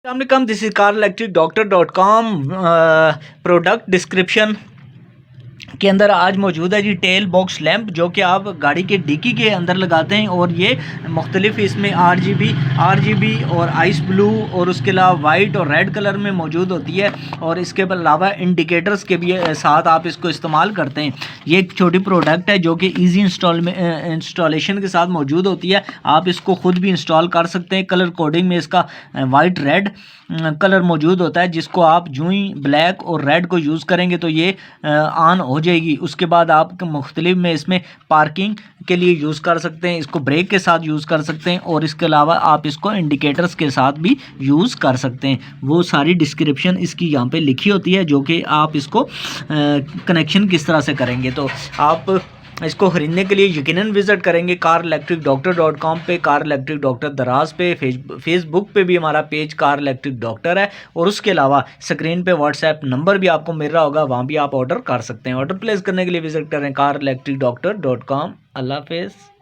Assalamualaikum, this is carelectricdoctor.com। Product description के अंदर आज मौजूद है जी टेल बॉक्स लैंप, जो कि आप गाड़ी के डिक्की के अंदर लगाते हैं और ये मुख्तलिफ इसमें आरजीबी और आइस ब्लू और उसके अलावा वाइट और रेड कलर में मौजूद होती है। और इसके अलावा इंडिकेटर्स के भी साथ आप इसको इस्तेमाल करते हैं। ये एक छोटी प्रोडक्ट है जो कि ईजी इंस्टॉलेशन के साथ मौजूद होती है। आप इसको ख़ुद भी इंस्टॉल कर सकते हैं। कलर कोडिंग में इसका वाइट रेड कलर मौजूद होता है, जिसको आप जो ही ब्लैक और रेड को यूज़ करेंगे तो ये ऑन हो जाएगी। उसके बाद आप मुख्तलिफ में इसमें पार्किंग के लिए यूज़ कर सकते हैं, इसको ब्रेक के साथ यूज़ कर सकते हैं और इसके अलावा आप इसको इंडिकेटर्स के साथ भी यूज़ कर सकते हैं। वो सारी डिस्क्रिप्शन इसकी यहाँ पे लिखी होती है, जो कि आप इसको कनेक्शन किस तरह से करेंगे। तो आप इसको ख़रीदने के लिए यकीनन विज़िट करेंगे carelectricdoctor.com पे, कार इलेक्ट्रिक डॉक्टर दराज पे, फेसबुक पे भी हमारा पेज कार इलेक्ट्रिक डॉक्टर है। और उसके अलावा स्क्रीन पे व्हाट्सएप नंबर भी आपको मिल रहा होगा, वहाँ भी आप ऑर्डर कर सकते हैं। ऑर्डर प्लेस करने के लिए विज़िट करें carelectricdoctor.com। अल्लाह हाफ़िज़।